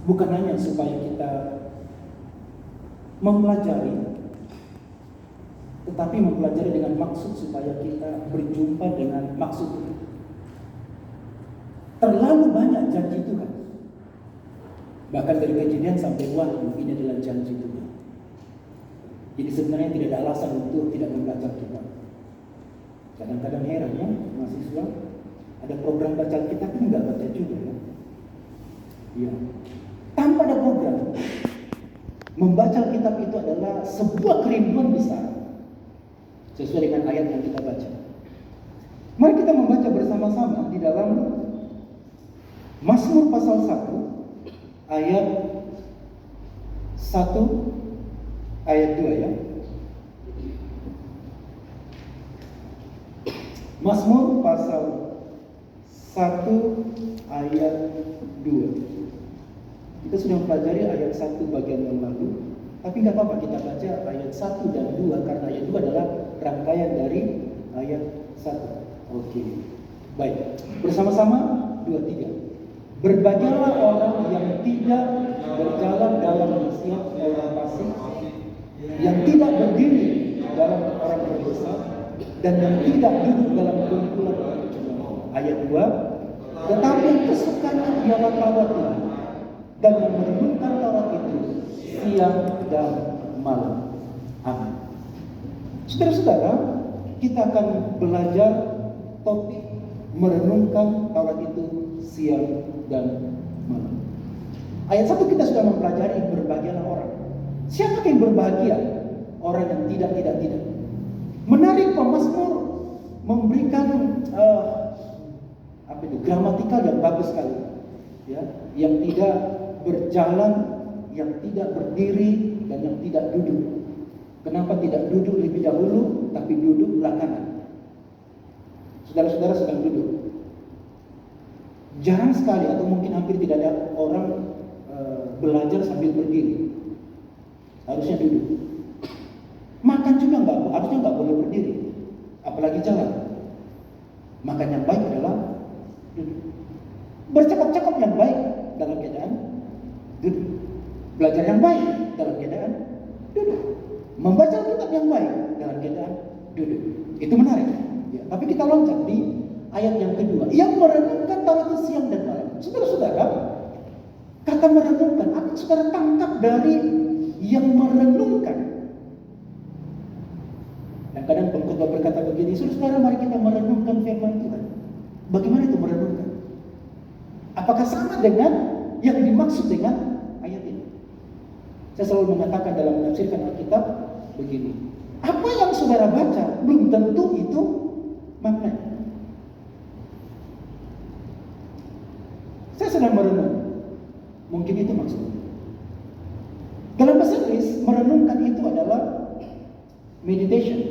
bukan hanya supaya kita mempelajari, tetapi mempelajari dengan maksud supaya kita berjumpa dengan maksud Tuhan. Terlalu banyak janji Tuhan. Bahkan dari Kejadian sampai Wahyu, ini adalah janji Tuhan. Jadi sebenarnya tidak ada alasan untuk tidak membaca Alkitab. Kadang-kadang heran ya, mahasiswa ada program baca Alkitab pun nggak baca juga ya. Iya. Tanpa ada program, membaca Alkitab itu adalah sebuah kerinduan besar. Sesuai dengan ayat yang kita baca. Mari kita membaca bersama-sama di dalam Mazmur pasal 1 ayat 1 ayat 2 ya. Mazmur pasal 1 ayat 2. Kita sudah mempelajari ayat 1 bagian yang lalu, tapi nggak apa-apa kita baca ayat 1 dan 2 karena ayat 2 adalah rangkaian dari ayat 1. Oke. Baik. Bersama-sama 2, 3. Berbahagialah orang yang tidak berjalan dalam nasihat orang fasik, yang tidak berdiri dalam orang berdosa, dan yang tidak duduk dalam kumpulan orang curang. Ayat 2. Tetapi yang kesukaannya ialah Taurat Tuhan, dan yang merenungkan Taurat itu siang dan malam. Amin. Saudara-saudara, kita akan belajar topik merenungkan Taurat itu siang dan malam. Ayat 1 kita sudah mempelajari berbahagialah orang. Siapa yang berbahagia? Orang yang tidak. Menarik, pemazmur memberikan gramatikal yang bagus sekali, ya, yang tidak berjalan, yang tidak berdiri, dan yang tidak duduk. Kenapa tidak duduk lebih dahulu, tapi duduk belakangan? Saudara-saudara sedang duduk. Jarang sekali atau mungkin hampir tidak ada orang belajar sambil berdiri. Harusnya duduk. Makan juga harusnya nggak boleh berdiri, apalagi jalan. Makan yang baik adalah duduk. Bercakap-cakap yang baik dalam keadaan duduk. Belajar yang baik dalam keadaan duduk. Membaca kitab yang baik dalam keadaan duduk. Itu menarik. Ya, tapi kita loncat di ayat yang kedua. Yang merenungkan Taurat itu siang dan malam. Saudara-saudara, kata merenungkan, apa saudara tangkap dari yang merenungkan? Dan kadang pengkhotbah berkata begini, saudara, mari kita merenungkan firman Tuhan. Bagaimana itu merenungkan? Apakah sama dengan yang dimaksud dengan ayat ini? Saya selalu mengatakan dalam menafsirkan Alkitab begini, apa yang saudara baca belum tentu itu maknanya. Saya sedang merenung, mungkin itu maksudnya. Dalam bahasa Inggris, merenungkan itu adalah meditation.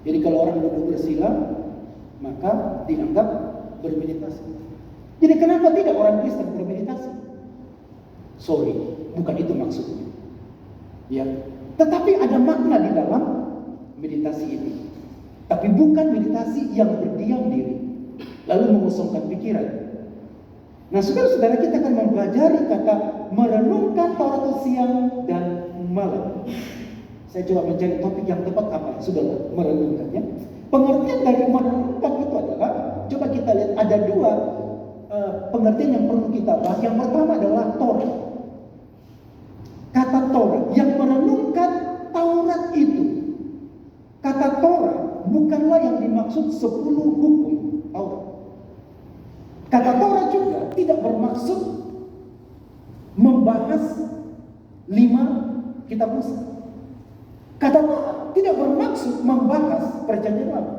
Jadi kalau orang duduk bersila, maka dianggap bermeditasi. Jadi kenapa tidak orang Kristen bermeditasi? Sorry, bukan itu maksudnya. Ya, tetapi ada makna di dalam meditasi ini. Tapi bukan meditasi yang berdiam diri, lalu mengosongkan pikiran. Nah, saudara-saudara, kita akan mempelajari kata merenungkan Taurat itu siang dan malam. Saya coba mencari topik yang tepat apa? Sudahlah, merenungkannya. Pengertian dari merenungkan itu adalah, coba kita lihat ada dua pengertian yang perlu kita bahas. Yang pertama adalah Taurat. Kata Taurat, yang merenungkan Taurat itu. Kata Taurat bukanlah yang dimaksud 10 hukum Taurat. Kata Taurat juga tidak bermaksud membahas 5 kitab Musa. Kata Taurat tidak bermaksud membahas perjanjian lama.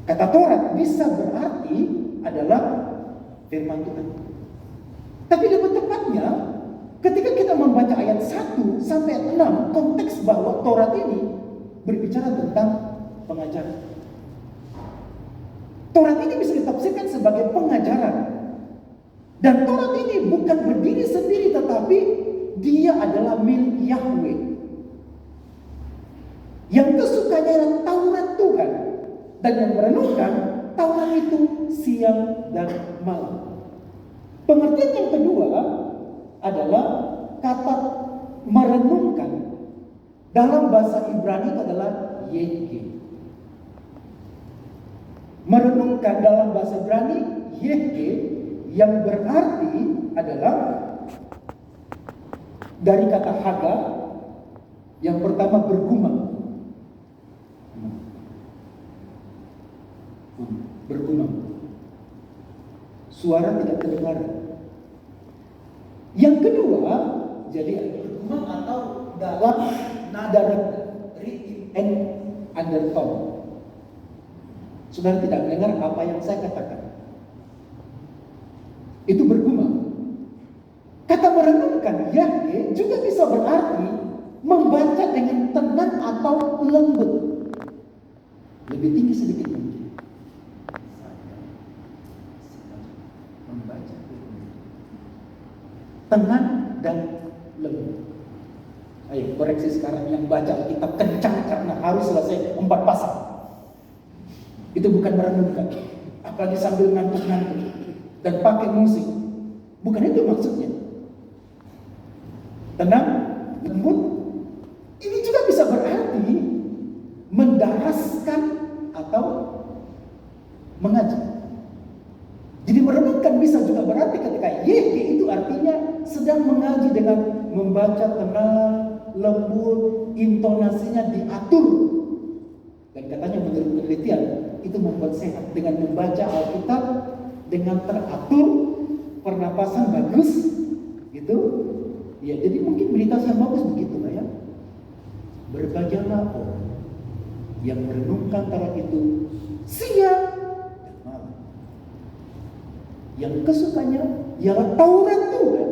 Kata Taurat bisa berarti adalah firman Tuhan. Tapi lebih tepatnya, ketika kita membaca ayat 1 sampai ayat 6, konteks bahwa Taurat ini berbicara tentang pengajaran. Taurat ini bisa ditafsirkan sebagai pengajaran. Dan Taurat ini bukan berdiri sendiri, tetapi dia adalah milik Yahweh. Yang kesukaannya adalah Taurat Tuhan. Dan yang merenungkan Taurat itu siang dan malam. Pengertian yang kedua adalah kata merenungkan. Dalam bahasa Ibrani itu adalah yeke. Merenungkan dalam bahasa Ibrani yeke yang berarti adalah dari kata haga yang pertama bergumam. Bergumam. Suara tidak terdengar. Yang kedua, jadi bergumam atau dalam nada rendah, rhythm and undertone. Saudara tidak mendengar apa yang saya katakan. Itu bergumam. Kata merenungkan Yahweh juga bisa berarti membaca dengan tenang atau lembut. Lebih tinggi sedikit mungkin. Membaca tenang dan lembut. Ayo koreksi sekarang, yang baca kitab kencang karena harus selesai 4 pasal. Itu bukan merenungkan, apalagi sambil ngantuk-ngantuk dan pakai musik. Bukan itu maksudnya. Tenang, lembut. Ini juga bisa berarti mendaraskan atau mengaji. Jadi merenungkan bisa juga berarti ketika Yehye itu artinya sedang mengaji dengan membaca tenang, lembut, intonasinya diatur. Dan katanya menurut penelitian itu membuat sehat dengan membaca Alkitab dengan teratur, pernapasan bagus, gitu. Ya, jadi mungkin meditasi yang bagus begitu lah ya. Berbahagialah orang yang merenungkan antara itu siang dan malam. Yang kesukanya ialah Taurat Tuhan